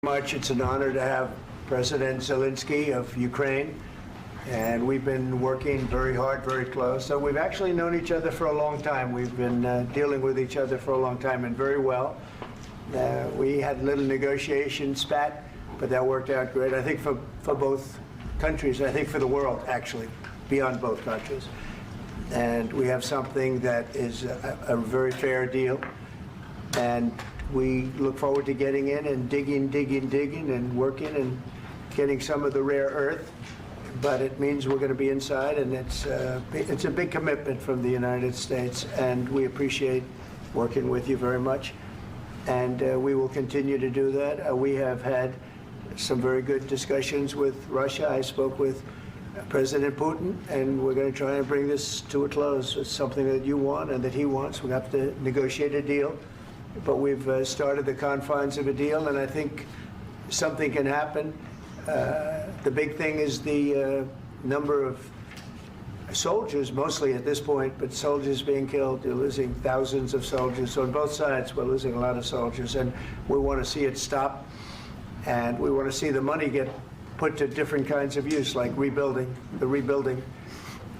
Much. It's an honor to have President Zelenskyy of Ukraine, and we've been working very hard, very close. So we've actually known each other for a long time. We've been dealing with each other for a long time and very well. We had a little negotiation spat, but that worked out great. I think for both countries, I think for the world, actually, beyond both countries. And we have something that is a very fair deal. And we look forward to getting in and digging and working and getting some of the rare earth. But it means we're going to be inside, and it's a big commitment from the United States, and we appreciate working with you very much. And we will continue to do that. We have had some very good discussions with Russia. I spoke with President Putin, and we're going to try and bring this to a close. It's something that you want and that he wants. We have to negotiate a deal. But we've started the confines of a deal, and I think something can happen. The big thing is the number of soldiers, mostly at this point, but soldiers being killed. You're losing thousands of soldiers. So on both sides, we're losing a lot of soldiers, and we want to see it stop. And we want to see the money get put to different kinds of use, like rebuilding.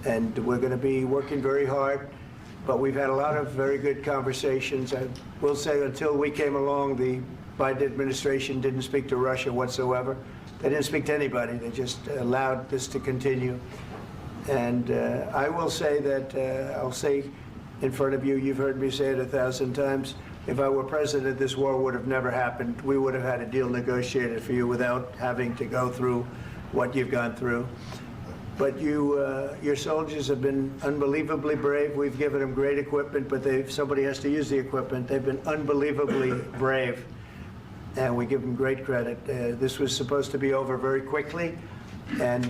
And we're going to be working very hard. But we've had a lot of very good conversations. I will say until we came along, the Biden administration didn't speak to Russia whatsoever. They didn't speak to anybody. They just allowed this to continue. And I will say that, I'll say in front of you, you've heard me say it 1,000 times, if I were president, this war would have never happened. We would have had a deal negotiated for you without having to go through what you've gone through. But your soldiers have been unbelievably brave. We've given them great equipment, but somebody has to use the equipment. They've been unbelievably brave, and we give them great credit. This was supposed to be over very quickly, and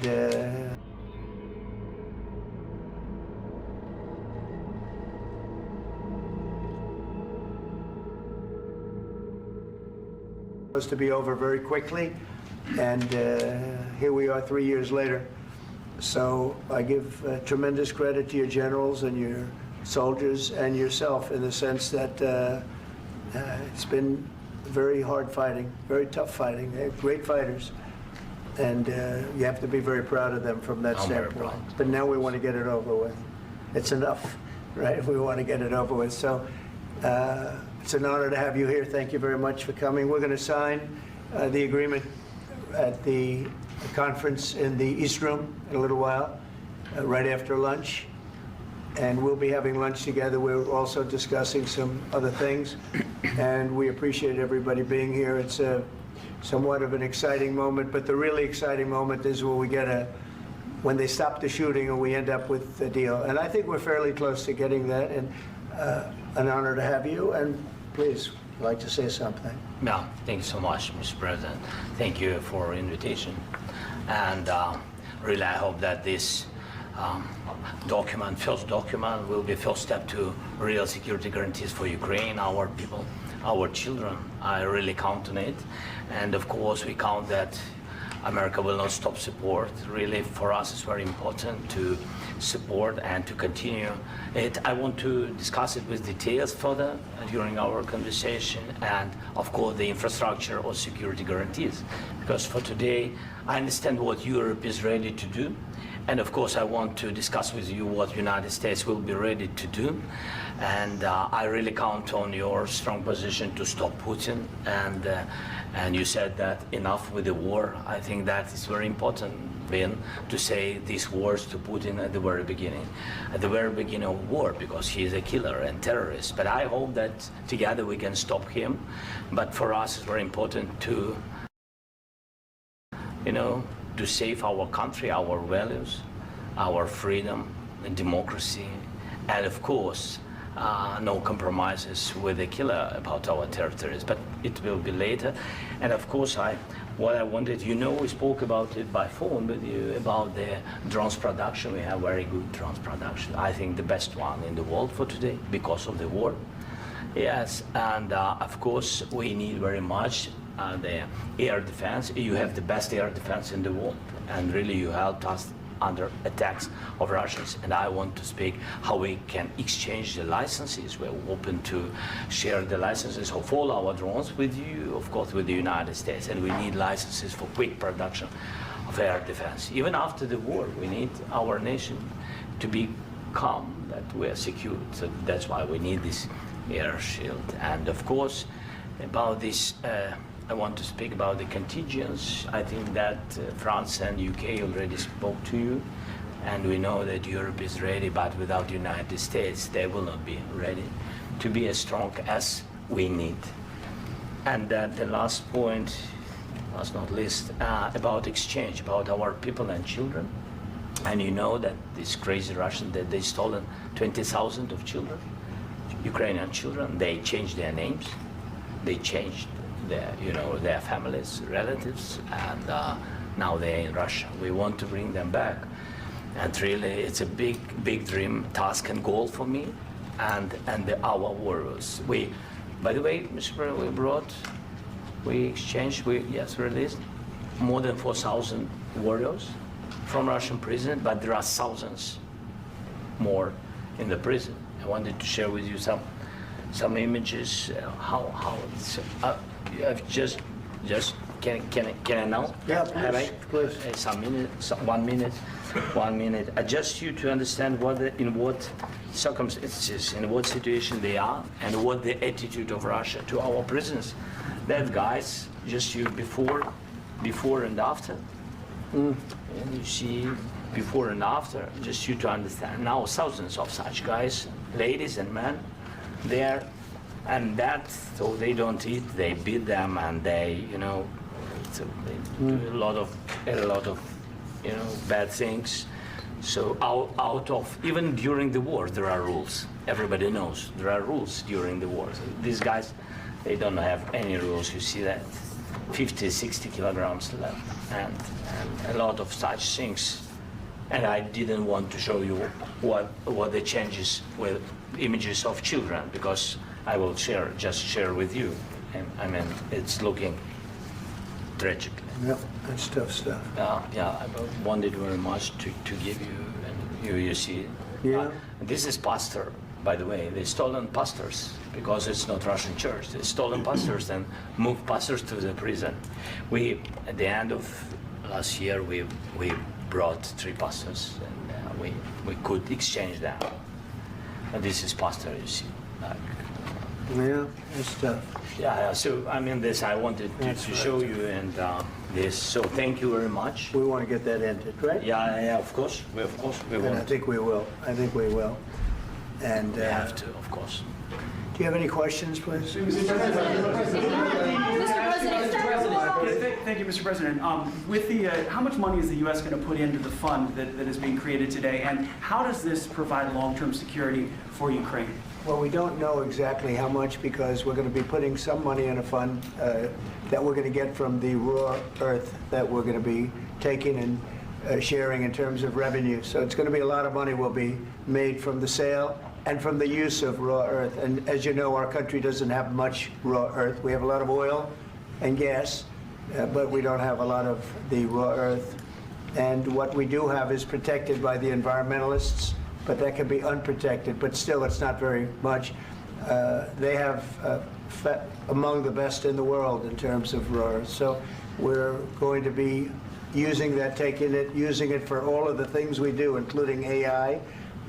supposed to be over very quickly, and here we are 3 years later. So I give tremendous credit to your generals and your soldiers and yourself in the sense that it's been very hard fighting, very tough fighting. They're great fighters, and you have to be very proud of them from that standpoint. But now we want to get it over with. It's enough, right? We want to get it over with. So it's an honor to have you here. Thank you very much for coming. We're going to sign the agreement at the conference in the East Room in a little while, right after lunch. And we'll be having lunch together. We're also discussing some other things. And we appreciate everybody being here. It's somewhat of an exciting moment, but the really exciting moment is when they stop the shooting and we end up with a deal. And I think we're fairly close to getting that, and an honor to have you. And please, I'd like to say something. No, thank you so much, Mr. President. Thank you for the invitation. And really, I hope that this first document, will be first step to real security guarantees for Ukraine, our people, our children. I really count on it. And of course, we count that America will not stop support. Really, for us, it's very important to support and to continue it. I want to discuss it with details further during our conversation, and of course the infrastructure or security guarantees, because for today I understand what Europe is ready to do, and of course I want to discuss with you what United States will be ready to do. And I really count on your strong position to stop Putin, and you said that enough with the war. I think that is very important, Ben, to say these words to Putin at the very beginning of war, because he is a killer and terrorist. But I hope that together we can stop him. But for us, it's very important to, to save our country, our values, our freedom and democracy, and of course, no compromises with the killer about our territories, but it will be later. And of course, what I wanted, we spoke about it by phone with you, about the drones production. We have very good drones production. I think the best one in the world for today because of the war. Yes, and of course, we need very much the air defense. You have the best air defense in the world, and really you helped us under attacks of Russians. And I want to speak how we can exchange the licenses. We're open to share the licenses of all our drones with you, of course, with the United States. And we need licenses for quick production of air defense. Even after the war, we need our nation to be calm, that we are secure. So that's why we need this air shield. And of course, about this, I want to speak about the contingents. I think that France and UK already spoke to you, and we know that Europe is ready, but without the United States, they will not be ready to be as strong as we need. And the last point, last not least, about exchange, about our people and children. And you know that these crazy Russians, that they stolen 20,000 of children, Ukrainian children. They changed their names, they changed their families, relatives, and now they're in Russia. We want to bring them back, and really, it's a big dream, task, and goal for me, and our warriors. By the way, Mr. President, we exchanged, released more than 4,000 warriors from Russian prison, but there are thousands more in the prison. I wanted to share with you some images. How it's, can I now? Yeah, Have I? please. Some minute, 1 minute, 1 minute. Just you to understand in what circumstances, in what situation they are, and what the attitude of Russia to our prisoners. That guys, just you before and after. And you see before and after, just you to understand. Now thousands of such guys, ladies and men, there, and that, so they don't eat, they beat them, and they, so they do a lot of, bad things. So out of, even during the war, there are rules. Everybody knows there are rules during the war. So these guys, they don't have any rules. You see that 50, 60 kilograms left, and a lot of such things. And I didn't want to show you what the changes with images of children, because I will just share with you. And I mean, it's looking tragic. Yep, that's tough stuff. I wanted very much to give you, and you see. Yeah. This is pastor, by the way. They stolen pastors because it's not Russian church. They stolen pastors and moved pastors to the prison. At the end of last year, we brought 3 pastors, and we could exchange them. And this is pastor, you see. Yeah, that's tough. Yeah. So I mean, this I wanted to show you, and this. So thank you very much. We want to get that ended, right? Yeah. Of course, we And I want. think we will. And We have to, of course. do you have any questions, please? Thank you, Mr. President. With the, how much money is the U.S. going to put into the fund that is being created today, and how does this provide long-term security for Ukraine? Well, we don't know exactly how much, because we're going to be putting some money in a fund that we're going to get from the raw earth that we're going to be taking and sharing in terms of revenue. So it's going to be a lot of money will be made from the sale and from the use of raw earth. And as you know, our country doesn't have much raw earth. We have a lot of oil and gas, but we don't have a lot of the raw earth. And what we do have is protected by the environmentalists, but that can be unprotected, but still it's not very much. They have among the best in the world in terms of raw earth. So we're going to be using that, using it for all of the things we do, including AI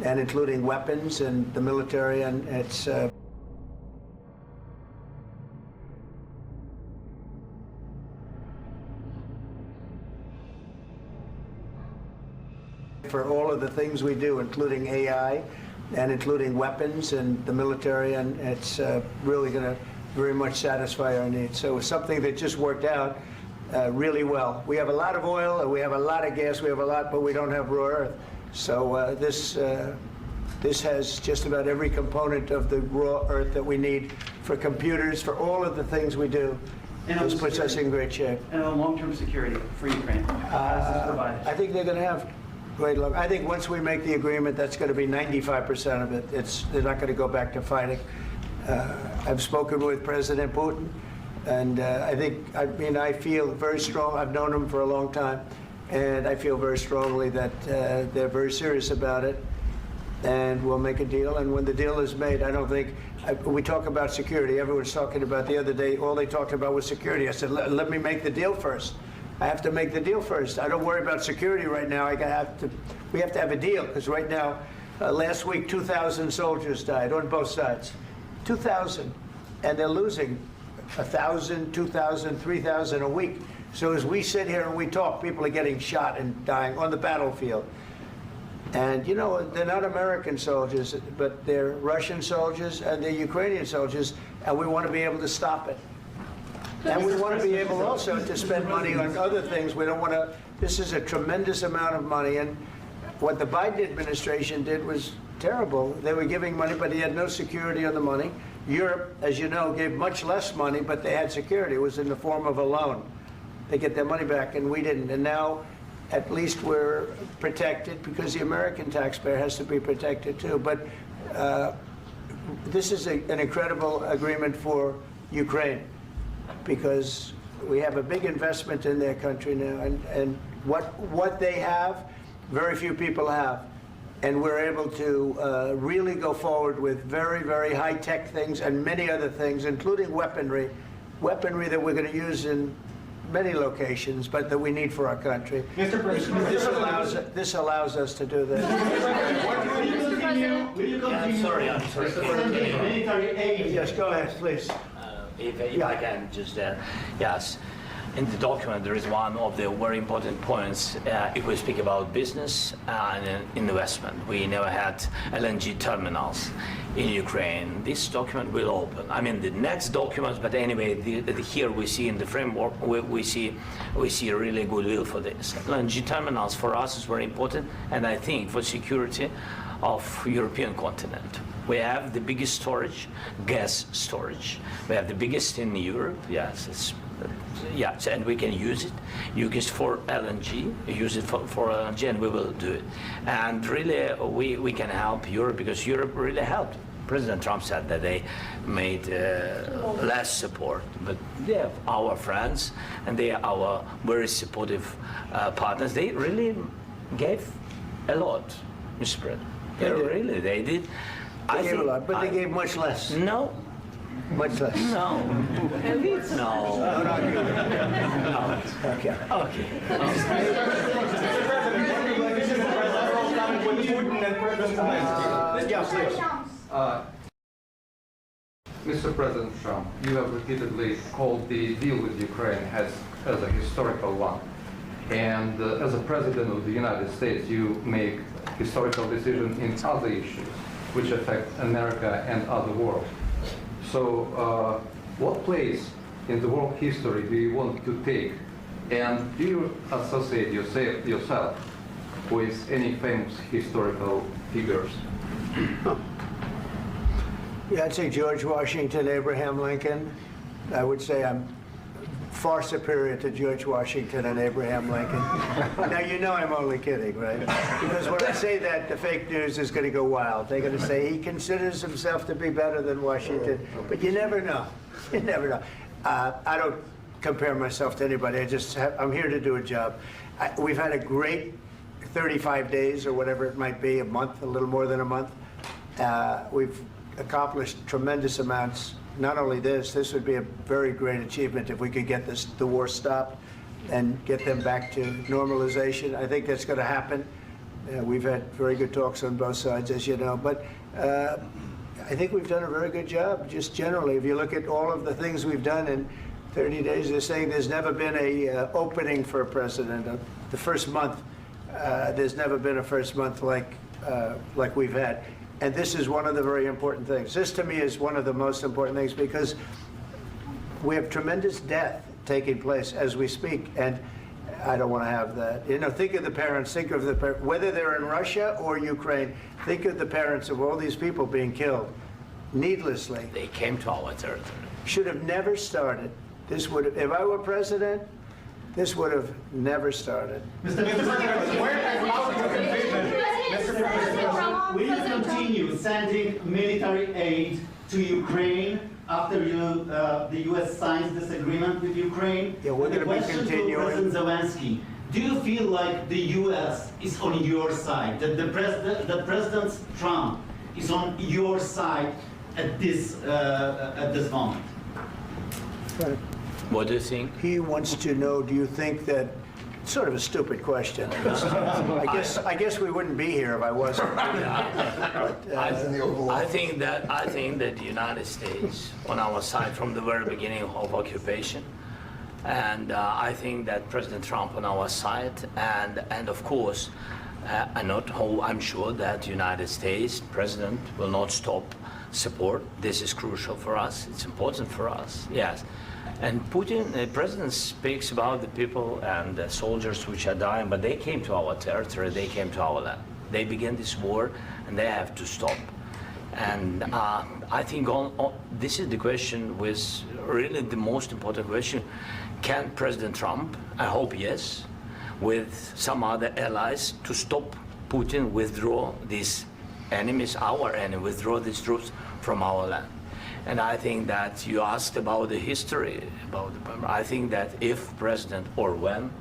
and including weapons and the military, and it's for all of the things we do, including AI and including weapons and the military, and it's really going to very much satisfy our needs. So it's something that just worked out really well. We have a lot of oil, and we have a lot of gas, we have a lot, but we don't have raw earth. So this has just about every component of the raw earth that we need for computers, for all of the things we do. And This puts us in great shape. And on long-term security for Ukraine, how does this provide? I think they're going to have great luck. I think once we make the agreement, that's going to be 95% of it. They're not going to go back to fighting. I've spoken with President Putin, and I feel very strong. I've known him for a long time, and I feel very strongly that they're very serious about it, and we'll make a deal. And when the deal is made, I don't think, we talk about security. Everyone's talking about the other day, all they talked about was security. I said, let me make the deal first. I have to make the deal first. I don't worry about security right now. We have to have a deal, because right now, last week, 2,000 soldiers died on both sides. 2,000, and they're losing 1,000, 2,000, 3,000 a week. So as we sit here and we talk, people are getting shot and dying on the battlefield. And, you know, they're not American soldiers, but they're Russian soldiers and they're Ukrainian soldiers, and we want to be able to stop it. And we want to be able also to spend money on other things. We don't want to, this is a tremendous amount of money, and what the Biden administration did was terrible. They were giving money, but he had no security on the money. Europe, as you know, gave much less money, but they had security. It was in the form of a loan. They get their money back, and we didn't. And now, at least we're protected, because the American taxpayer has to be protected too. But this is an incredible agreement for Ukraine, because we have a big investment in their country now, and what they have, very few people have. And we're able to really go forward with very, very high-tech things and many other things, including weaponry that we're going to use in many locations, but that we need for our country. Mr. President, This allows us to do that. will you continue I'm sorry. sending military aid? Yes, go ahead, please. If I can just, yes. In the document, there is one of the very important points. If we speak about business and investment, we never had LNG terminals in Ukraine. This document will open. I mean, the next documents, but anyway, here we see in the framework, we see a really goodwill for this. LNG terminals for us is very important, and I think for security of European continent. We have the biggest storage, gas storage. We have the biggest in Europe. Yes, yes, and we can use it for LNG, use it for LNG, and we will do it. And really, we can help Europe, because Europe really helped. President Trump said that they made less support, but they are our friends, and they are our very supportive partners. They really gave a lot, Mr. President. They did. They gave a lot, but they gave much less. No. Much less. No. No. Okay. Okay. Mr. President Trump, you have repeatedly called the deal with Ukraine as a historical one. And as a President of the United States, you make historical decisions in other issues which affect America and other world. So what place in the world history do you want to take? And do you associate yourself with any famous historical figures? Yeah, I'd say George Washington, Abraham Lincoln. I would say I'm far superior to George Washington and Abraham Lincoln. Now, you know I'm only kidding, right? Because when I say that, the fake news is going to go wild. They're going to say he considers himself to be better than Washington. But you never know. You never know. I don't compare myself to anybody. I'm here to do a job. We've had a great 35 days or whatever it might be, a month, a little more than a month. We've accomplished tremendous amounts. Not only this would be a very great achievement if we could get the war stopped and get them back to normalization. I think that's going to happen. We've had very good talks on both sides, as you know. But I think we've done a very good job, just generally. If you look at all of the things we've done in 30 days, they're saying there's never been a opening for a president. The first month, there's never been a first month like we've had. And this is one of the very important things. This, to me, is one of the most important things, because we have tremendous death taking place as we speak, and I don't want to have that. You know, think of the parents, whether they're in Russia or Ukraine, think of the parents of all these people being killed needlessly. They came to our territory. Should have never started. This would have, if I were president, this would have never started. Mr. President, where has our commitment? Mr. President, will you continue sending military aid to Ukraine after the U.S. signs this agreement with Ukraine? Yeah, we're going to be continuing. President Zelenskyy, do you feel like the U.S. is on your side, that the President Trump is on your side at this moment? What do you think? He wants to know, do you think that, sort of a stupid question. I guess we wouldn't be here if I wasn't. I think that the United States on our side from the very beginning of occupation, and I think that President Trump on our side, and of course, I'm sure that the United States President will not stop support. This is crucial for us. It's important for us. Yes. And Putin, the president, speaks about the people and the soldiers which are dying, but they came to our territory, they came to our land. They began this war, and they have to stop. And I think this is the question, with really the most important question. Can President Trump, I hope yes, with some other allies, to stop Putin, withdraw these enemies, our enemy, withdraw these troops from our land? And I think that you asked about the history, I think that if President, or when,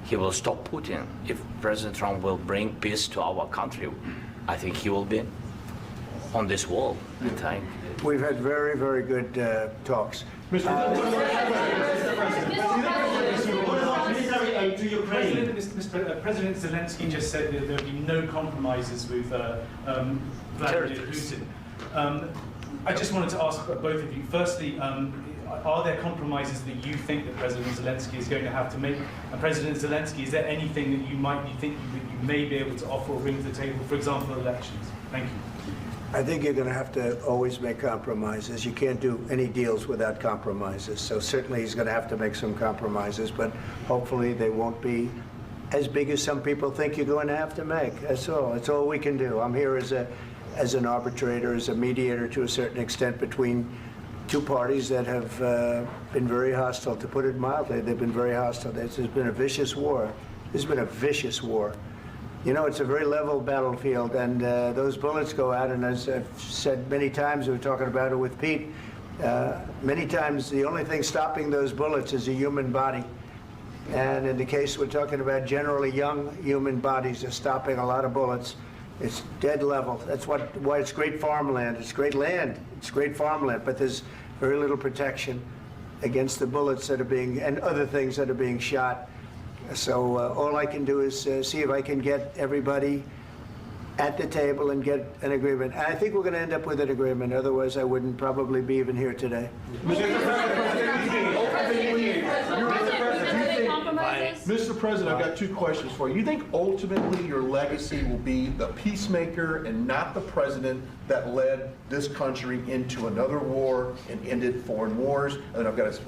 he will stop Putin, if President Trump will bring peace to our country, I think he will be on this wall. I think. We've had very, very good talks. What about military aid to Ukraine? President Zelenskyy just said that there would be no compromises with Vladimir Putin. I just wanted to ask both of you, firstly, are there compromises that you think that President Zelenskyy is going to have to make? And President Zelenskyy, is there anything that you might be thinking that you may be able to offer or bring to the table, for example, elections? Thank you. I think you're going to have to always make compromises. You can't do any deals without compromises. So certainly he's going to have to make some compromises, but hopefully they won't be as big as some people think you're going to have to make. That's all. That's all we can do. I'm here as an arbitrator, as a mediator to a certain extent between two parties that have been very hostile. To put it mildly, they've been very hostile. There's been a vicious war. There's been a vicious war. You know, it's a very level battlefield, and those bullets go out, and as I've said many times, we were talking about it with Pete, many times the only thing stopping those bullets is a human body. And in the case we're talking about, generally young human bodies are stopping a lot of bullets. It's dead level. That's why it's great farmland. It's great land. It's great farmland, but there's very little protection against the bullets that are being, and other things that are being shot. So all I can do is see if I can get everybody at the table and get an agreement. And I think we're going to end up with an agreement. Otherwise, I wouldn't probably be even here today. Mr. President, I've got two questions for you. You think ultimately your legacy will be the peacemaker and not the president that led this country into another war and ended foreign wars? And I've got a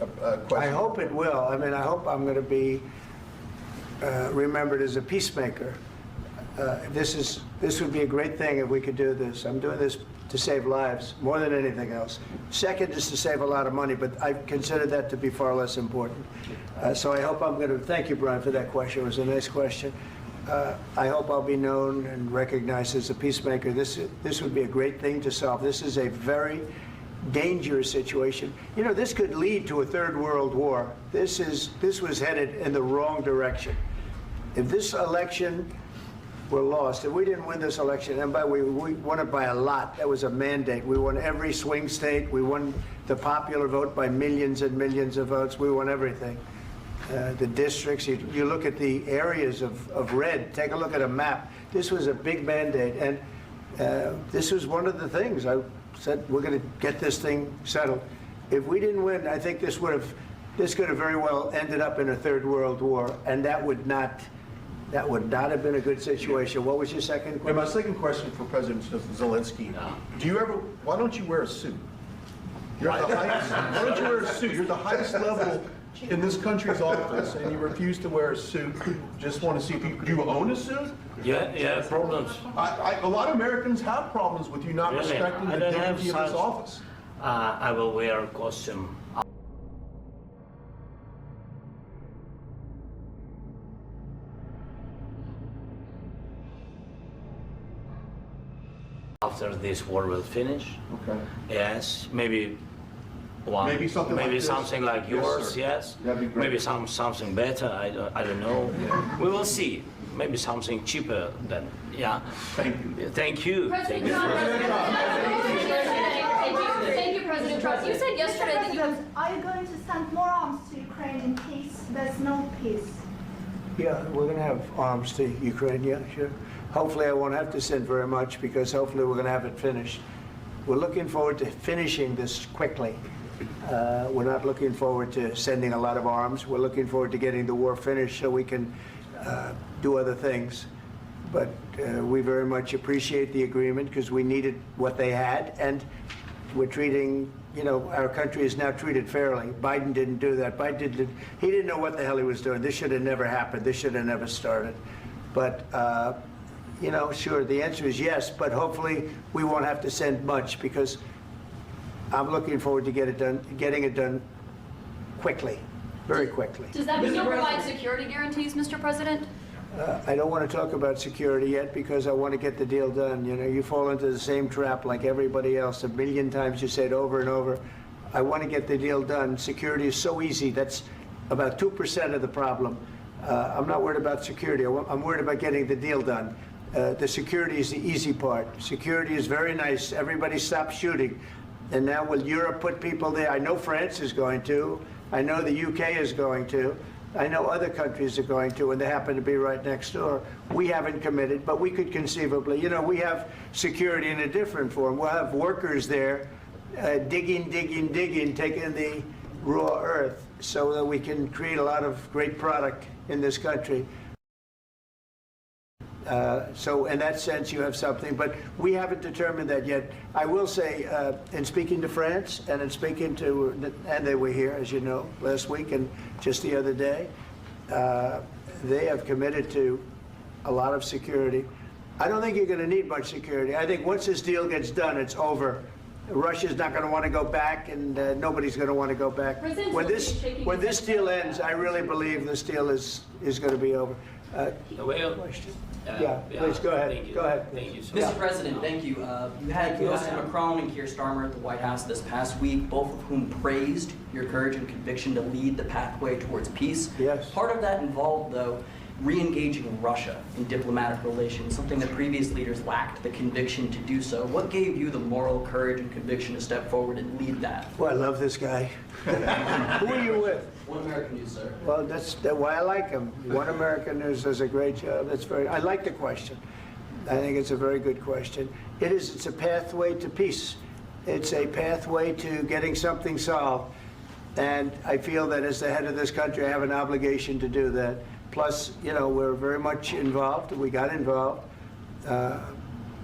question. I hope it will. I mean, I hope I'm going to be remembered as a peacemaker. This would be a great thing if we could do this. I'm doing this to save lives more than anything else. Second is to save a lot of money, but I consider that to be far less important. So I hope I'm going to, thank you, Brian, for that question. It was a nice question. I hope I'll be known and recognized as a peacemaker. This would be a great thing to solve. This is a very dangerous situation. You know, this could lead to a third world war. This was headed in the wrong direction. If this election were lost, if we didn't win this election, and by we won it by a lot, that was a mandate. We won every swing state. We won the popular vote by millions and millions of votes. We won everything. The districts, you look at the areas of red, take a look at a map. This was a big mandate, and this was one of the things. I said, we're going to get this thing settled. If we didn't win, I think this could have very well ended up in a third world war, and that would not have been a good situation. What was your second question? And my second question for President Zelenskyy, why don't you wear a suit? You're at the highest, why don't you wear a suit? You're at the highest level in this country's office, and you refuse to wear a suit. Just want to see if do you own a suit? Yeah, problems. A lot of Americans have problems with you not Really? respecting the dignity of this office. I will wear a costume. After this war will finish, Okay. yes, maybe one. Maybe something like maybe this? something like Yes, yours, sir. yes. That'd be great. Maybe something better. I don't know. We will see. Maybe something cheaper than yeah. Thank you. Thank you. President Thank Trump, you. Thank you, President Trump. You said yesterday that you President, are you going to send more arms to Ukraine in case there's no peace? Yeah, we're going to have arms to Ukraine, yeah, sure. Hopefully I won't have to send very much because hopefully we're going to have it finished. We're looking forward to finishing this quickly. We're not looking forward to sending a lot of arms. We're looking forward to getting the war finished so we can do other things. But we very much appreciate the agreement because we needed what they had, and we're treating, you know, our country is now treated fairly. Biden didn't do that. He didn't know what the hell he was doing. This should have never happened. This should have never started. But, you know, sure, the answer is yes, but hopefully we won't have to send much because I'm looking forward to getting it done quickly, very quickly. does that mean you'll provide security guarantees, Mr. President? I don't want to talk about security yet because I want to get the deal done. You know, you fall into the same trap like everybody else. A million times you say it over and over. I want to get the deal done. Security is so easy. That's about 2% of the problem. I'm not worried about security. I'm worried about getting the deal done. The security is the easy part. Security is very nice. Everybody stopped shooting. And now will Europe put people there? I know France is going to. I know the UK is going to. I know other countries are going to, and they happen to be right next door. We haven't committed, but we could conceivably. You know, we have security in a different form. We'll have workers there digging, taking the raw earth so that we can create a lot of great product in this country. So in that sense, you have something, but we haven't determined that yet. I will say, in speaking to France and in speaking to, and they were here, as you know, last week and just the other day, they have committed to a lot of security. I don't think you're going to need much security. I think once this deal gets done, it's over. Russia's not going to want to go back, and nobody's going to want to go back. President When Zelensky shaking when his this head deal no. ends, I really believe this deal is going to be over. Well, Question? Yeah, please, go ahead. Thank you. Go ahead. Thank you so Yeah. much. Mr. President, thank you. You had President Macron and Keir Starmer at the White House this past week, both of whom praised your courage and conviction to lead the pathway towards peace. Yes. Part of that involved, though, re-engaging Russia in diplomatic relations, something that previous leaders lacked the conviction to do so. What gave you the moral courage and conviction to step forward and lead that? Well, I love this guy. Who are you with? One American News, sir. Well, that's why I like him. One American News does a great job. I like the question. I think it's a very good question. It's a pathway to peace. It's a pathway to getting something solved. And I feel that as the head of this country, I have an obligation to do that. Plus, you know, we're very much involved. We got involved.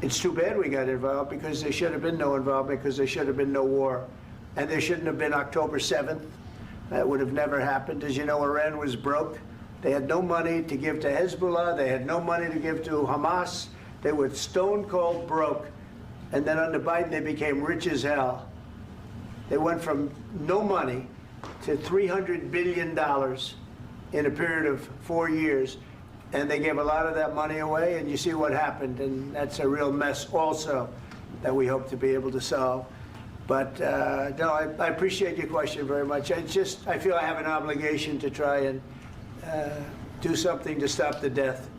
It's too bad we got involved because there should have been no involvement because there should have been no war. And there shouldn't have been October 7th. That would have never happened. As you know, Iran was broke. They had no money to give to Hezbollah. They had no money to give to Hamas. They were stone cold broke. And then under Biden, they became rich as hell. They went from no money to $300 billion in a period of 4 years. And they gave a lot of that money away, and you see what happened. And that's a real mess also that we hope to be able to solve. But no, I appreciate your question very much. I feel I have an obligation to try and do something to stop the death.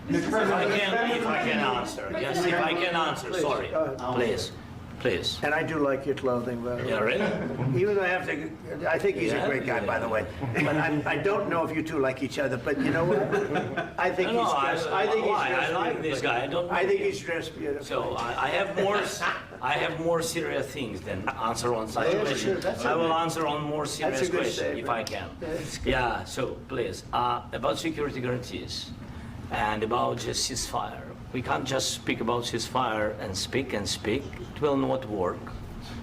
If I can answer, yes, if I can answer, Please, sorry, go ahead. please. And I do like your clothing, by the way. Yeah, really? Even though I think he's a Yeah, great guy, by the way. But I don't know if you two like each other. But you know what? I think he's dressed. I like this guy. I think he's dressed beautiful. So I have more serious things than answer on such Yeah, questions. sure, that's I will okay. answer on more serious That's a good questions if I statement. can. That's good. Yeah. So please, about security guarantees and about just ceasefire. We can't just speak about ceasefire and speak. It will not work.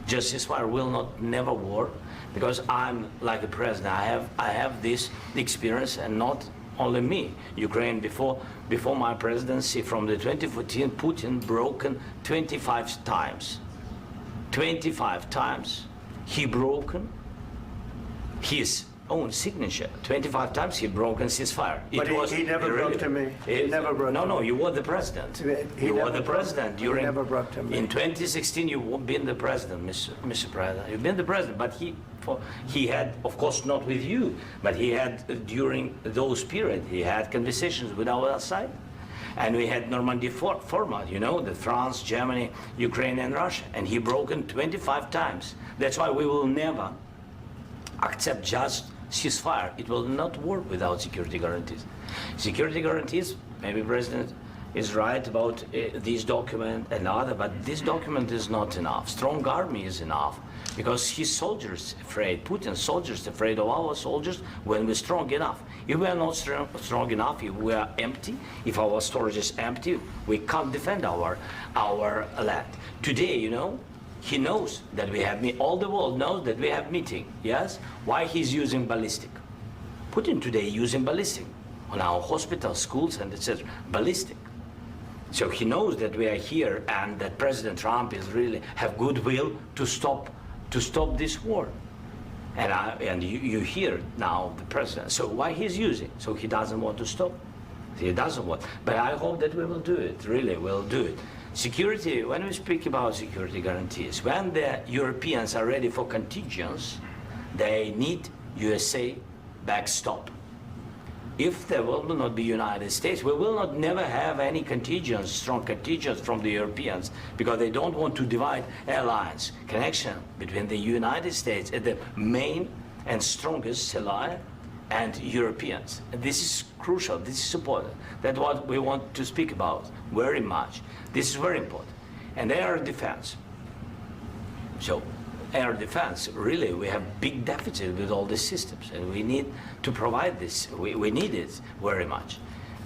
Just ceasefire will never work because I'm like the president. I have this experience, and not only me. Ukraine before my presidency, from the 2014, Putin broken 25 times. 25 times he broken his own signature. 25 times he broken ceasefire. But he never broke to me. He never broke No, to no, me. you were the president. He You were never the broke- president he during. never broke to me. In 2016, you've been the president, Mr. President. You've been the president, but he had, of course, not with you, but he had during those period, he had conversations with our side. And we had Normandy format, you know, the France, Germany, Ukraine, and Russia. And he broken 25 times. That's why we will never accept just ceasefire. It will not work without security guarantees. Security guarantees, maybe President is right about this document and other, but this document is not enough. Strong army is enough because his soldiers afraid, Putin's soldiers afraid of our soldiers when we're strong enough. If we are not strong enough, if we are empty, if our storage is empty, we can't defend our land. Today, you know, he knows that we have, all the world knows that we have meeting, yes? Why he's using ballistic? Putin today using ballistic on our hospitals, schools, and etc. Ballistic. So he knows that we are here and that President Trump is really have goodwill to stop this war. And you hear now the president. So why he's using? So he doesn't want to stop. He doesn't want. But I hope that we will do it. Really, we'll do it. Security. When we speak about security guarantees, when the Europeans are ready for contingents, they need USA backstop. If there will not be United States, we will not never have any contingents, strong contingents from the Europeans, because they don't want to divide alliance, connection between the United States and the main and strongest ally and Europeans. And this is crucial, this is important. That's what we want to speak about very much. This is very important. And air defense. So air defense, really, we have big deficit with all these systems, and we need to provide this. We need it very much.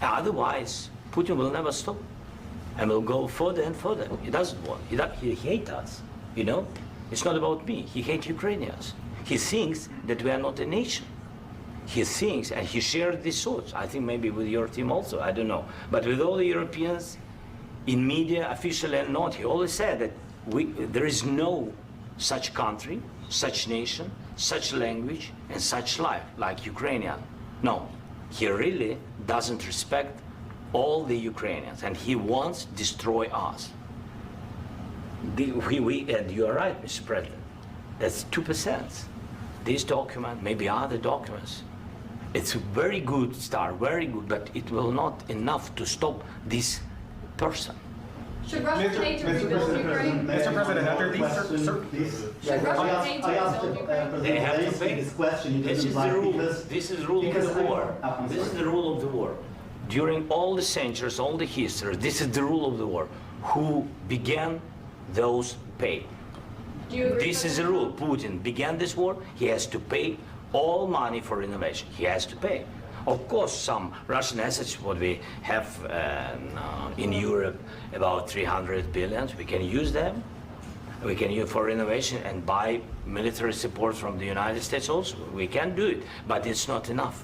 Otherwise, Putin will never stop, and will go further and further. He doesn't want. He hates us. You know, it's not about me. He hates Ukrainians. He thinks that we are not a nation. He thinks, and he shared these thoughts. I think maybe with your team also. I don't know, but with all the Europeans, in media, officially and not, he always said that there is no such country, such nation, such language, and such life like Ukrainian. No, he really doesn't respect all the Ukrainians, and he wants to destroy us. And you are right, Mr. President. That's 2%. This document, maybe other documents, it's a very good start, very good, but it will not enough to stop this person. Should Russia pay to rebuild Ukraine? Mr. President, after these Should Russia pay to I asked rebuild Ukraine? They have to President pay. Zelensky this question. He This didn't is the like rule. because This is the rule of because the I- war. I'm This is sorry. the rule of the war. During all the centuries, all the history, this is the rule of the war. Who began, those pay. Do you agree? This is the rule. Putin began this war. He has to pay all money for innovation. He has to pay. Of course, some Russian assets, what we have in Europe, about 300 billion, we can use them. We can use for innovation and buy military support from the United States also. We can do it, but it's not enough.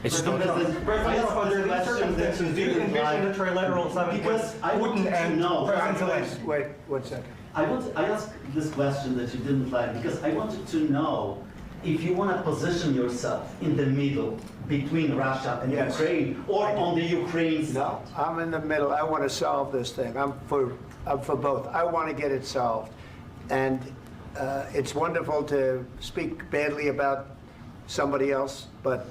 It's not enough. President, under these circumstances, do you envision a trilateral summit because I want to know. Wait 1 second. I asked this question that you didn't like because I wanted to know if you want to position yourself in the middle between Russia and Yes. Ukraine or on the Ukraine side. No, I'm in the middle. I want to solve this thing. I'm for both. I want to get it solved. And it's wonderful to speak badly about somebody else, but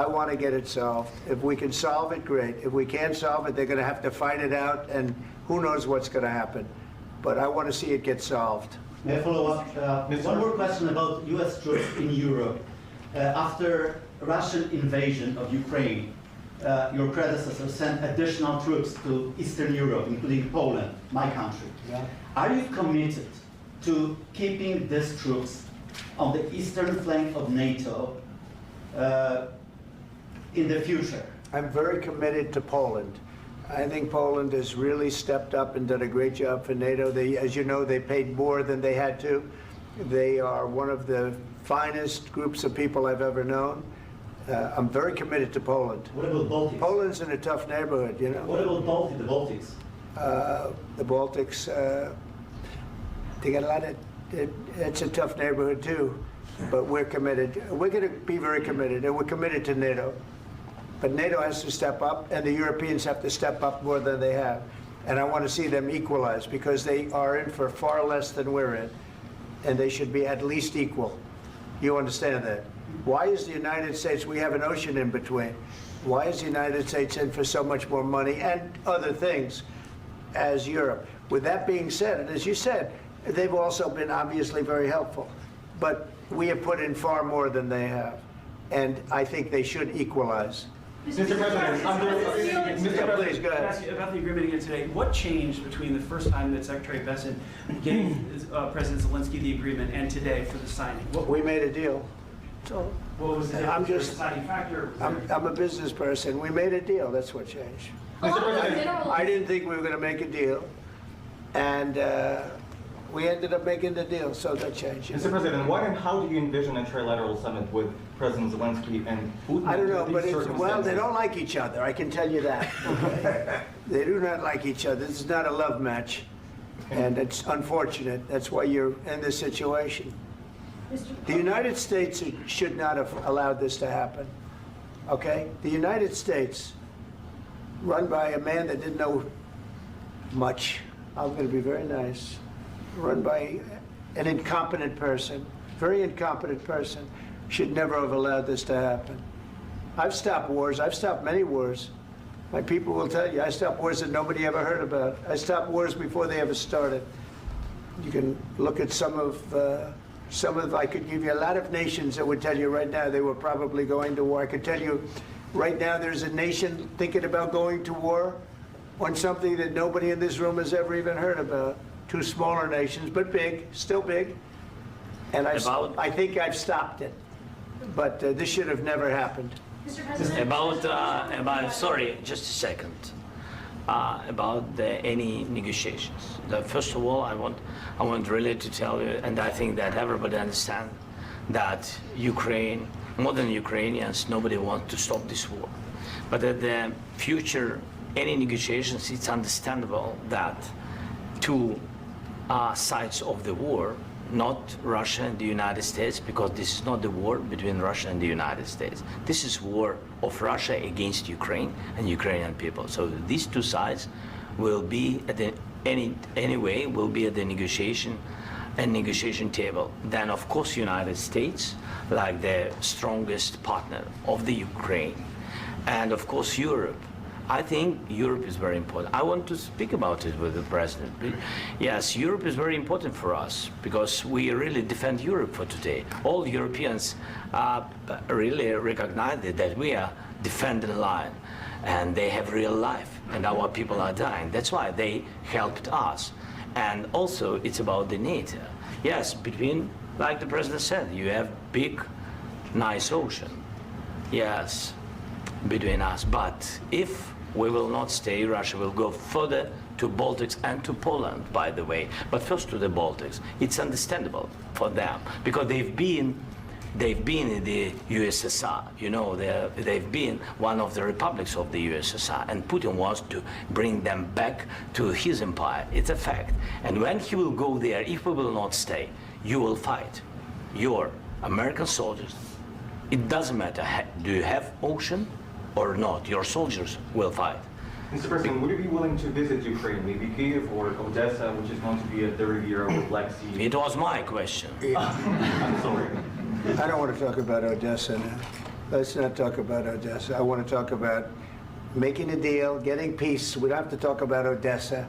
I want to get it solved. If we can solve it, great. If we can't solve it, they're going to have to fight it out, and who knows what's going to happen. But I want to see it get solved. May I follow up? One more question about U.S. troops in Europe. After Russian invasion of Ukraine, your predecessor sent additional troops to Eastern Europe, including Poland, my country. Yeah. Are you committed to keeping these troops on the eastern flank of NATO in the future? I'm very committed to Poland. I think Poland has really stepped up and done a great job for NATO. They, as you know, they paid more than they had to. They are one of the finest groups of people I've ever known. I'm very committed to Poland. What about Baltics? Poland's in a tough neighborhood, you know. What about the Baltics? The Baltics, they got a lot of, it's a tough neighborhood too. but we're committed. We're going to be very committed, and we're committed to NATO. But NATO has to step up, and the Europeans have to step up more than they have. And I want to see them equalize, because they are in for far less than we're in, and they should be at least equal. You understand that? Why is the United States, we have an ocean in between, why is the United States in for so much more money and other things as Europe? With that being said, and as you said, they've also been obviously very helpful, but we have put in far more than they have, and I think they should equalize. Mr. President, Please, go Can I ahead. ask you about the agreement again today? What changed between the first time that Secretary Bessent gave President Zelensky the agreement and today for the signing? We made a deal. So What was the I'm difference? just- Deciding factor? I'm a business person. We made a deal. That's what changed. Mr. President, I didn't think we were going to make a deal, and we ended up making the deal, so that changed. Mr. President, what and how do you envision a trilateral summit with President Zelensky and Putin? I don't know, under but these well, they circumstances? don't like each other. I can tell you that. Okay? They do not like each other. This is not a love match, and it's unfortunate. That's why you're in this situation. The United States should not have allowed this to happen. Okay? The United States, run by a man that didn't know much. I'm going to be very nice. Run by an incompetent person, very incompetent person, should never have allowed this to happen. I've stopped wars. I've stopped many wars. My people will tell you, I stopped wars that nobody ever heard about. I stopped wars before they ever started. You can look at some of, I could give you a lot of nations that would tell you right now they were probably going to war. I could tell you right now there's a nation thinking about going to war on something that nobody in this room has ever even heard about. Two smaller nations, but big, still big. And I think I've stopped it. But this should have never happened. Mr. President. Sorry, just a second. About any negotiations. First of all, I want really to tell you, and I think that everybody understands that Ukraine, more than Ukrainians, nobody wants to stop this war. But at the future, any negotiations, it's understandable that two sides of the war, not Russia and the United States, because this is not the war between Russia and the United States. This is war of Russia against Ukraine and Ukrainian people. So these two sides will be at the will be at the negotiation table. Then of course United States, like the strongest partner of the Ukraine, and of course Europe. I think Europe is very important. I want to speak about it with the president. Yes, Europe is very important for us because we really defend Europe for today. All Europeans really recognize that we are defending the line, and they have real life, and our people are dying. That's why they helped us. And also, it's about the NATO. Yes, between, like the president said, you have big, nice ocean. Yes, between us. But if we will not stay, Russia will go further to Baltics and to Poland, by the way. But first to the Baltics. It's understandable for them because they've been in the USSR. You know, they've been one of the republics of the USSR, and Putin wants to bring them back to his empire. It's a fact. And when he will go there, if we will not stay, you will fight. Your American soldiers, it doesn't matter, do you have ocean or not, your soldiers will fight. Mr. President, would you be willing to visit Ukraine, maybe Kyiv or Odessa, which is going to be at the Riviera or Black Sea? It was my question. I'm sorry. I don't want to talk about Odessa now. Let's not talk about Odessa. I want to talk about making a deal, getting peace. We don't have to talk about Odessa,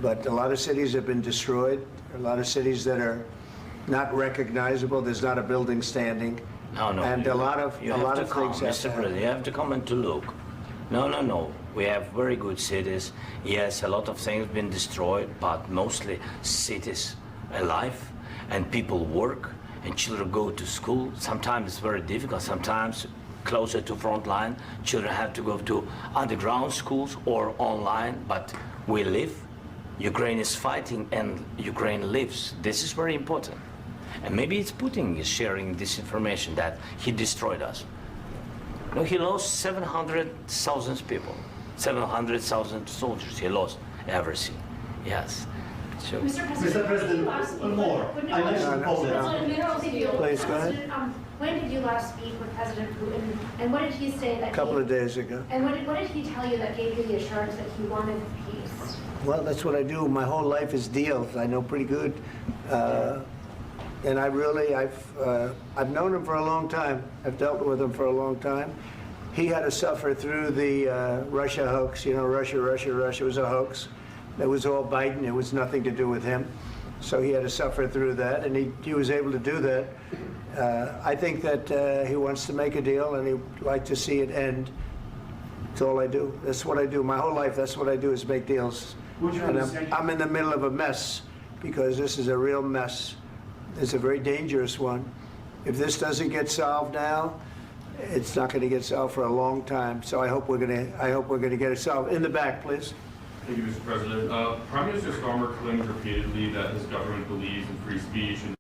but a lot of cities have been destroyed. A lot of cities that are not recognizable. There's not a building standing. No. And a lot of things have Mr. President, you have to come and to look. No. We have very good cities. Yes, a lot of things been destroyed, but mostly cities alive, and people work, and children go to school. Sometimes it's very difficult. Sometimes closer to front line, children have to go to underground schools or online. But we live. Ukraine is fighting, and Ukraine lives. This is very important. And maybe it's Putin is sharing this information that he destroyed us. No, he lost 700,000 people, 700,000 soldiers. He lost everything. Yes. So, Mr. President, Mr. President, one more. I mentioned Poland. Please. Yes, go ahead. President, when did you last speak with President Putin, and what did he say that? A couple of days ago. And what did he tell you that gave you the assurance that he wanted peace? Well, that's what I do. My whole life is deals. I know pretty good. And I've known him for a long time. I've dealt with him for a long time. He had to suffer through the Russia hoax. You know, Russia was a hoax. It was all Biden. It was nothing to do with him. So he had to suffer through that, and he was able to do that. I think that he wants to make a deal, and he'd like to see it end. That's all I do. That's what I do. My whole life, that's what I do, is make deals. And I'm in the middle of a mess, because this is a real mess. It's a very dangerous one. If this doesn't get solved now, it's not going to get solved for a long time. So I hope we're going to get it solved. In the back, please. Thank you, Mr. President. Prime Minister Starmer claims repeatedly that his government believes in free speech and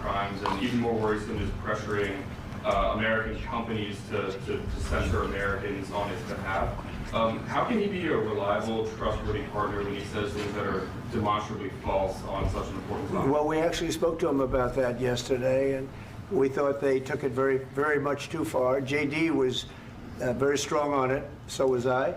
crimes, and even more worrisome is pressuring American companies to censor Americans on his behalf. How can he be a reliable, trustworthy partner when he says things that are demonstrably false on such an important topic? Well, we actually spoke to him about that yesterday, and we thought they took it very, very much too far. JD was very strong on it. So was I.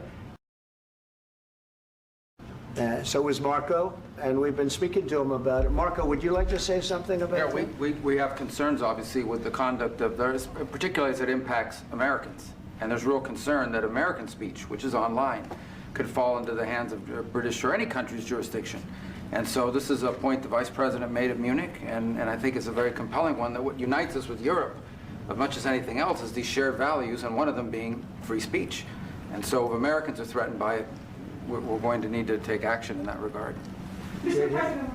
So was Marco, and we've been speaking to him about it. Marco, would you like to say something about that? Yeah, we have concerns, obviously, with the conduct of theirs, particularly as it impacts Americans. And there's real concern that American speech, which is online, could fall into the hands of British or any country's jurisdiction. And so this is a point the Vice President made at Munich, and I think it's a very compelling one, that what unites us with Europe, as much as anything else, is these shared values, and one of them being free speech. And so if Americans are threatened by it, we're going to need to take action in that regard. Mr. President.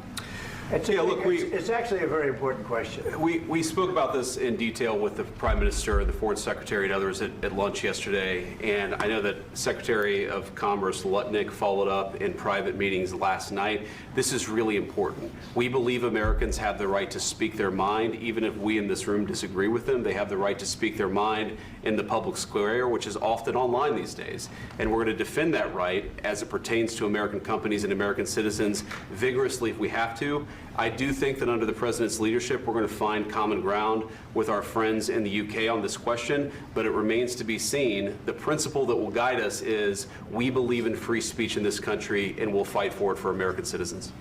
It's actually a very important question. We spoke about this in detail with the Prime Minister, the Foreign Secretary, and others at lunch yesterday. And I know that Secretary of Commerce Lutnick followed up in private meetings last night. This is really important. We believe Americans have the right to speak their mind, even if we in this room disagree with them. They have the right to speak their mind in the public square, which is often online these days. And we're going to defend that right as it pertains to American companies and American citizens vigorously if we have to. I do think that under the President's leadership, we're going to find common ground with our friends in the UK on this question, but it remains to be seen. The principle that will guide us is we believe in free speech in this country, and we'll fight for it for American citizens.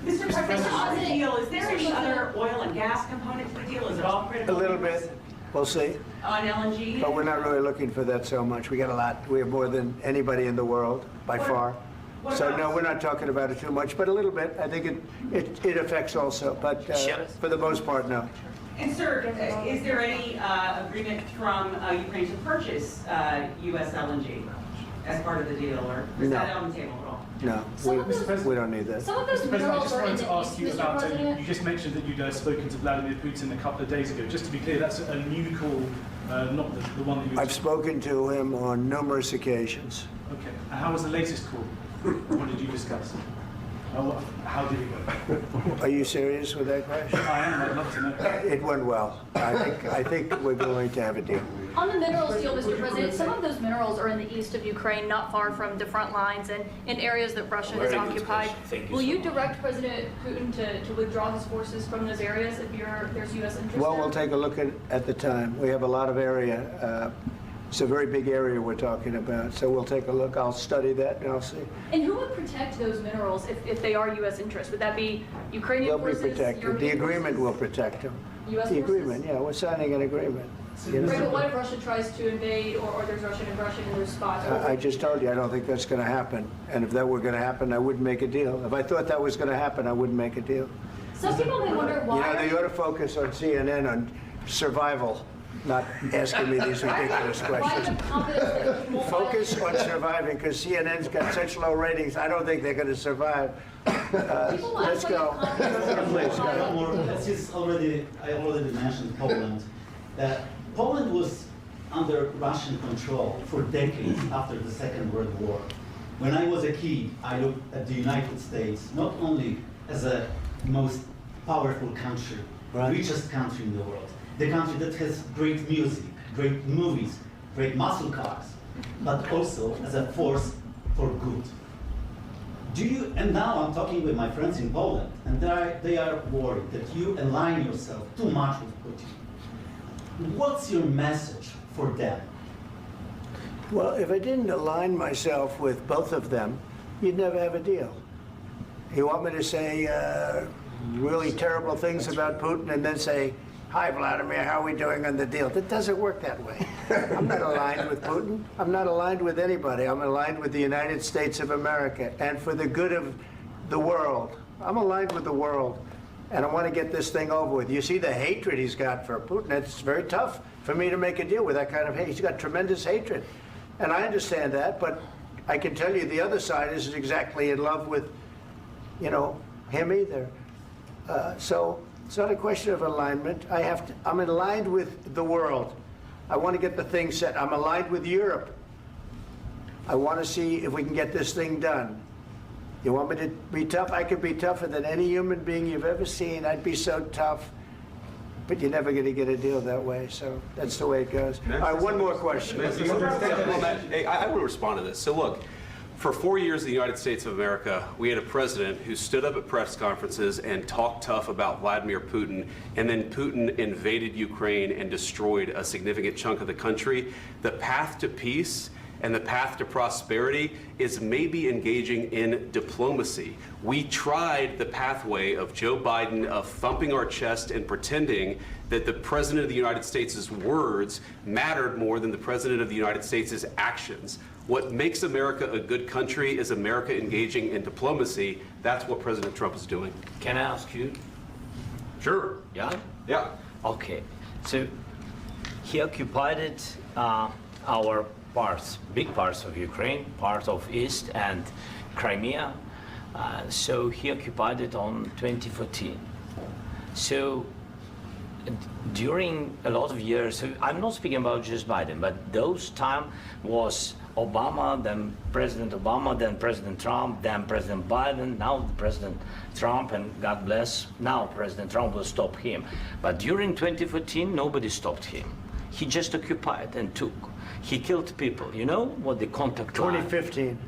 Mr. President, on the deal, is there any other oil and gas component to the deal? Is it all critical? A little bit. We'll see. On LNG? But we're not really looking for that so much. We got a lot. We have more than anybody in the world, by far. So no, we're not talking about it too much, but a little bit. I think it affects also, but for the most part, no. And sir, is there any agreement from Ukraine to purchase U.S. LNG as part of the deal, or is that on the table at all? No, we don't need that. Mr. President, I just wanted to ask you about, you just mentioned that you'd spoken to Vladimir Putin a couple of days ago. Just to be clear, that's a new call, not the one that you... I've spoken to him on numerous occasions. Okay, and how was the latest call? What did you discuss? How did it go? Are you serious with that question? I am, I'd love to know. It went well. I think we're going to have a deal. On the minerals deal, Mr. President, some of those minerals are in the east of Ukraine, not far from the front lines and in areas that Russia has occupied. Will you direct President Putin to withdraw his forces from those areas if there's U.S. interest Well, there? we'll take a look at the time. We have a lot of area. It's a very big area we're talking about, so we'll take a look. I'll study that, and I'll see. And who would protect those minerals if they are U.S. interests? Would that be Ukrainian forces? They'll be protected. The agreement will protect them. U.S. The forces? agreement, yeah, we're signing an agreement. Right, but what if Russia tries to invade, or there's Russian aggression in those spots? I just told you, I don't think that's going to happen. And if that were going to happen, I wouldn't make a deal. If I thought that was going to happen, I wouldn't make a deal. Some people may wonder why. You know, they ought to focus on CNN on survival, not asking me these ridiculous questions. Focus on surviving, because CNN's got such low ratings. I don't think they're going to survive. Let's go. Please, go. I already mentioned Poland. Poland was under Russian control for decades after the Second World War. When I was a kid, I looked at the United States not only as a most powerful country, richest country in the world, the country that has great music, great movies, great muscle cars, but also as a force for good. Do you, and now I'm talking with my friends in Poland, and they are worried that you align yourself too much with Putin. What's your message for them? Well, if I didn't align myself with both of them, you'd never have a deal. You want me to say really terrible things about Putin and then say, "Hi, Vladimir, how are we doing on the deal?" That doesn't work that way. I'm not aligned with Putin. I'm not aligned with anybody. I'm aligned with the United States of America and for the good of the world. I'm aligned with the world, and I want to get this thing over with. You see the hatred he's got for Putin. It's very tough for me to make a deal with that kind of hate. He's got tremendous hatred, and I understand that, but I can tell you the other side isn't exactly in love with, you know, him either. So it's not a question of alignment. I'm aligned with the world. I want to get the thing set. I'm aligned with Europe. I want to see if we can get this thing done. You want me to be tough? I could be tougher than any human being you've ever seen. I'd be so tough. But you're never going to get a deal that way, so that's the way it goes. All right, one more question. Hey, I want to respond to this. So look, for 4 years in the United States of America, we had a president who stood up at press conferences and talked tough about Vladimir Putin, and then Putin invaded Ukraine and destroyed a significant chunk of the country. The path to peace and the path to prosperity is maybe engaging in diplomacy. We tried the pathway of Joe Biden of thumping our chest and pretending that the President of the United States' words mattered more than the President of the United States' actions. What makes America a good country is America engaging in diplomacy. That's what President Trump is doing. Can I ask you? Sure. Yeah? Yeah. Okay. So he occupied our parts, big parts of Ukraine, part of East and Crimea. So he occupied it on 2014. So during a lot of years, so I'm not speaking about just Biden, but those time was Obama, then President Obama, then President Trump, then President Biden, now President Trump, and God bless, now President Trump will stop him. But during 2014, nobody stopped him. He just occupied and took. He killed people. You know what the contact line? 2015.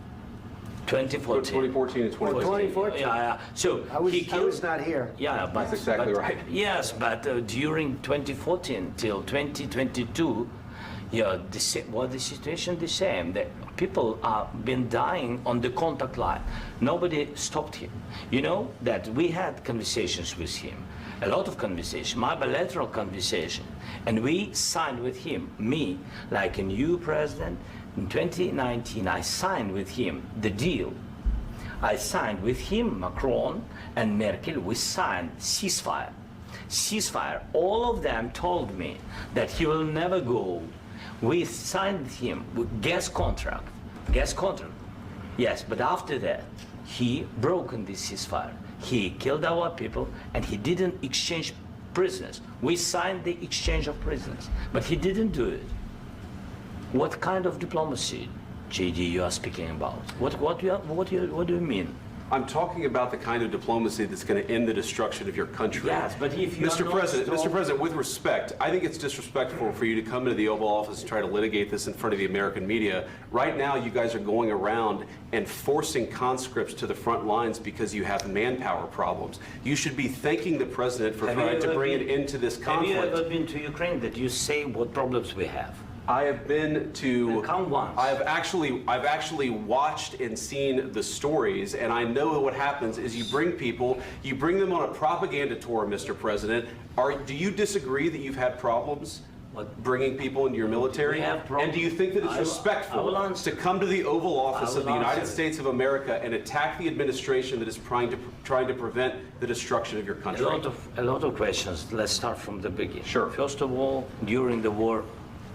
2014 and 2014. 2014. Yeah. So I was not here. Yeah, but that's exactly right. Yes, but during 2014 till 2022, yeah, the situation the same. The people have been dying on the contact line. Nobody stopped him. You know that we had conversations with him, a lot of conversation, my bilateral conversation, and we signed with him, me, like a new president. In 2019, I signed with him the deal. I signed with him, Macron and Merkel, we signed ceasefire. Ceasefire. All of them told me that he will never go. We signed with him with gas contract. Gas contract. Yes, but after that, he broken this ceasefire. He killed our people and he didn't exchange prisoners. We signed the exchange of prisoners, but he didn't do it. What kind of diplomacy, JD, you are speaking about? What do you mean? I'm talking about the kind of diplomacy that's going to end the destruction of your country. Yes, but if you Mr. President, with respect, I think it's disrespectful for you to come into the Oval Office and try to litigate this in front of the American media. Right now, you guys are going around and forcing conscripts to the front lines because you have manpower problems. You should be thanking the President for trying to bring an end to this conflict. Have you ever been to Ukraine that you say what problems we have? I have been to. Count once. I've actually watched and seen the stories, and I know what happens is you bring them on a propaganda tour, Mr. President. Do you disagree that you've had problems bringing people into your military? We have problems. And do you think that it's respectful to come to the Oval Office of the United States of America and attack the administration that is trying to prevent the destruction of your country? A lot of questions. Let's start from the beginning. Sure. First of all, during the war,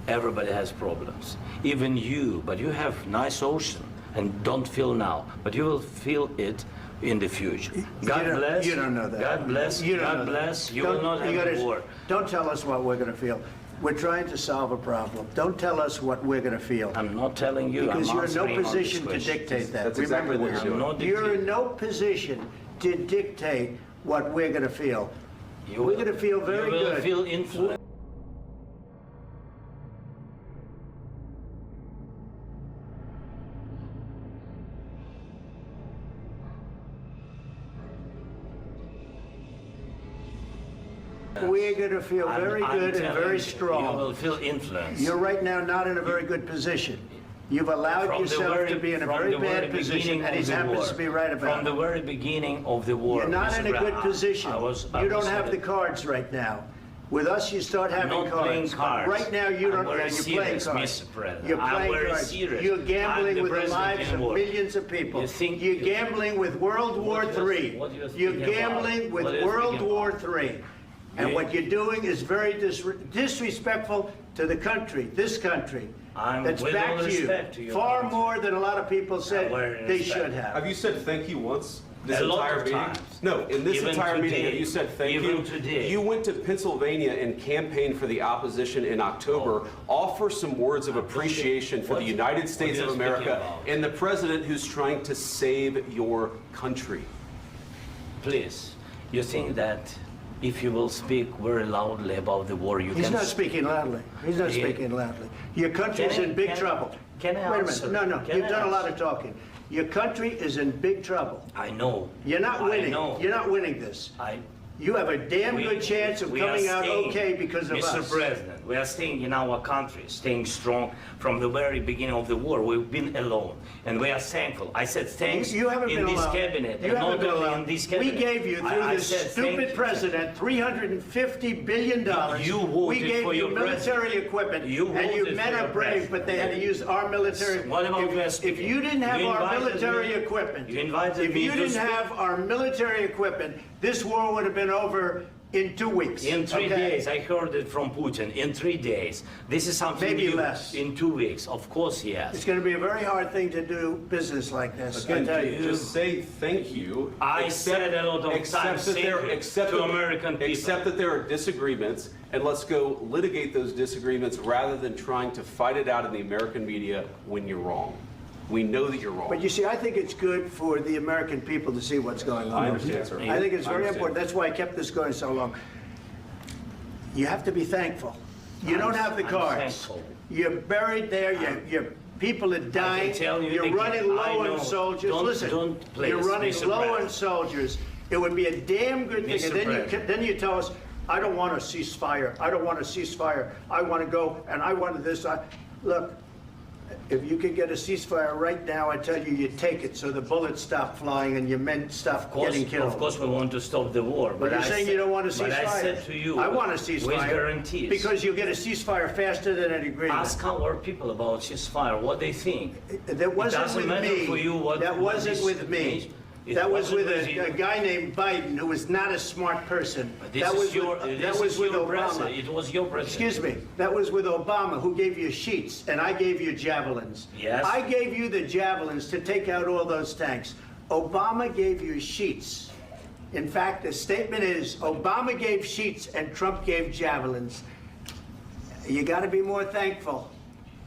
everybody has problems, even you, but you have nice ocean and don't feel now, but you will feel it in the future. God bless. You don't know that. God bless. God bless. You will not have a war. Don't tell us what we're going to feel. We're trying to solve a problem. Don't tell us what we're going to feel. I'm not telling you. Because I'm you're in no answering on this position to question. dictate that. That's exactly what you're doing. You're in no position to dictate what we're going to feel. We're going to feel very good. You will feel influenced. We're going to feel very I'm good and telling very you, strong. You will feel influence. You're right now not in a very good position. You've allowed From the yourself very- to be in a from very the very bad position, beginning and he of the happens war. to be right about From the it. very beginning of the war. You're not Mr. in a good Brown, position. I You was don't have the saying- cards right now. With us, you start having I'm not playing cards. cards. Right now, you I'm don't. very You're playing serious, cards. Mr. President. You're I'm playing very cards. serious. You're I'm gambling the with the president lives in of war. millions of people. You think You're you- gambling with World War What do you- III. what do you You're speaking gambling about? with What are you World speaking War about? III. And You- what you're doing is very disrespectful to the country, this country. I'm That's with back all to you. respect to your Far country. more than a lot of people said very they respect. should have. Have you said thank you once this A lot entire of meeting? times. No, in this Even entire meeting, today. have you said thank Even you? today. You went to Pennsylvania and campaigned for the opposition in October. Offer some words of appreciation for the United States are of you speaking America about? and the president who's trying to save your country. Please, you think that if you will speak very loudly about the war, you He's can... not speaking loudly. He's not Yeah. speaking loudly. Your country's Can I- in big can- trouble. can I Wait a answer? minute. No, Can you've I done a lot answer? of talking. Your country is in big trouble. I know. You're not I winning. know. You're not winning this. You have a damn good chance of we are coming out staying- okay because of Mr. us. President, we are staying in our country, staying strong from the very beginning of the war. We've been alone, and we are thankful. I said thanks You haven't in been this alone. cabinet, You and haven't not been only alone. in this We cabinet. gave you, through I this said thank stupid you. president, $350 billion. You voted We gave for you your military president. equipment, You and you voted men for are your brave, president. but they had to use our military. What about you If you didn't have You our invited military me- equipment, you invited if me you to didn't speak- have our military equipment, this war would have been over in 2 weeks. In 3 okay? days, I heard it from Putin. In 3 days, this is something Maybe new. less. In 2 weeks, of course, yes. It's going to be a very hard thing to do business like this. I Again, tell you. just say thank you. I said a lot of accept times that thank there- you accept to that- American people. Accept that there are disagreements, and let's go litigate those disagreements rather than trying to fight it out in the American media when you're wrong. We know that you're wrong. But you see, I think it's good for the American people to see what's going on. I understand, sir. I think it's I very understand. important. That's why I kept this going so long. You have to be thankful. You don't have the I'm cards. thankful. You're buried there. Your people are dying. tell you You're again, running I low know. on soldiers. Don't- Listen, don't please, you're running Mr. low on President. soldiers. It would be a damn good thing. Mr. And then President. then you tell us, I don't want a ceasefire. I don't want a ceasefire. I want to go and I want this. Look, if you could get a ceasefire right now, I tell you, you take it so the bullets stop flying and your men stop getting killed. Of course, we want to stop the war. But you're I saying said- you don't want a ceasefire. But I said to you, I want a with ceasefire. guarantees. Because you'll get a ceasefire faster than an agreement. Ask our people about ceasefire, what they think. That wasn't doesn't with matter me. for you what- That what wasn't this with me. means. It That was wasn't with with you. a guy named Biden, who was not a smart person. This That is was your, with, this that was is with your Obama. president. It was your president. Excuse me. That was with Obama, who gave you sheets, and I gave you javelins. Yes. I gave you the javelins to take out all those tanks. Obama gave you sheets. In fact, the statement is, Obama gave sheets and Trump gave javelins. You got to be more thankful,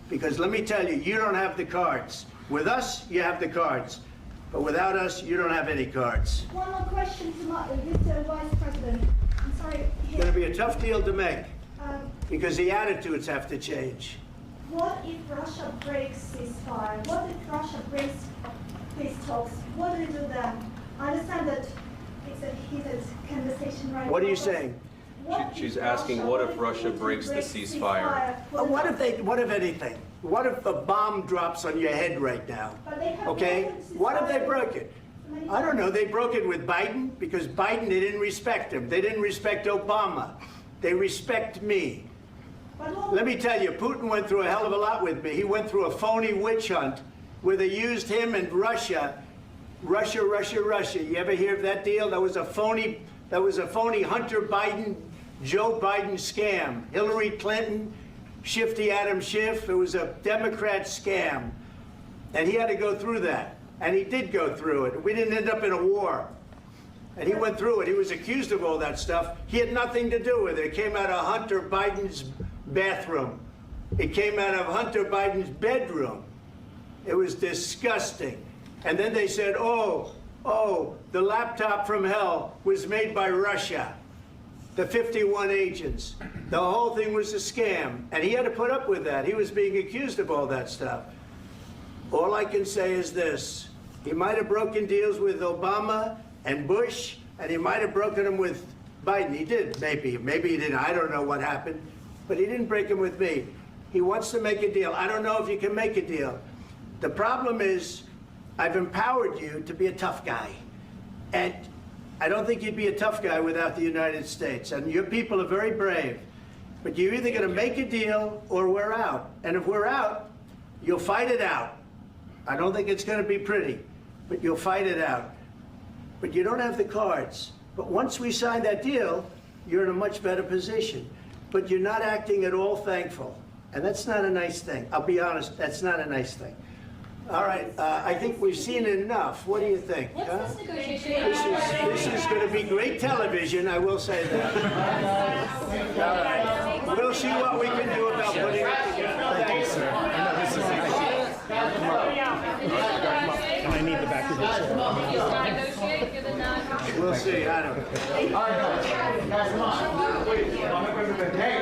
because let me tell you, you don't have the cards. With us, you have the cards. But without us, you don't have any cards. One more question to Mr. Vice President. I'm sorry. It's going to be a tough deal to make, Um, because the attitudes have to change. What if Russia breaks ceasefire? What if Russia breaks peace talks? What do you do then? I understand that it's a heated conversation right now. What are you but saying? what She's if asking, what if Putin Russia breaks the ceasefire? What if anything? What if a bomb drops on your head right now? But they have Okay? broken ceasefire What if they broke it? many I don't know. times. They broke it with Biden, because Biden, they didn't respect him. They didn't respect Obama. They respect me. But what- Let me tell you, Putin went through a hell of a lot with me. He went through a phony witch hunt where they used him and Russia. Russia. You ever hear of that deal? That was a phony Hunter Biden, Joe Biden scam. Hillary Clinton, Shifty Adam Schiff. It was a Democrat scam. And he had to go through that. And he did go through it. We didn't end up in a war. And he went through it. He was accused of all that stuff. He had nothing to do with it. It came out of Hunter Biden's bathroom. It came out of Hunter Biden's bedroom. It was disgusting. And then they said, oh, the laptop from hell was made by Russia. The 51 agents. The whole thing was a scam. And he had to put up with that. He was being accused of all that stuff. All I can say is this. He might have broken deals with Obama and Bush, and he might have broken them with Biden. He did, maybe. Maybe he didn't. I don't know what happened. But he didn't break them with me. He wants to make a deal. I don't know if you can make a deal. The problem is I've empowered you to be a tough guy. And I don't think you'd be a tough guy without the United States. And your people are very brave. But you're either going to make a deal or we're out. And if we're out, you'll fight it out. I don't think it's going to be pretty, but you'll fight it out. But you don't have the cards. But once we sign that deal, you're in a much better position. But you're not acting at all thankful. And that's not a nice thing. I'll be honest, that's not a nice thing. All right, I think we've seen enough. What do you think? What's this negotiation? This is going to be great television, I will say that. All right. We'll see what we can do about putting it together. Thanks, sir. And I need the back of the chair. Negotiate, you're the non- We'll see, I don't know. All right, guys, come on. Wait, I'm the president. Hey,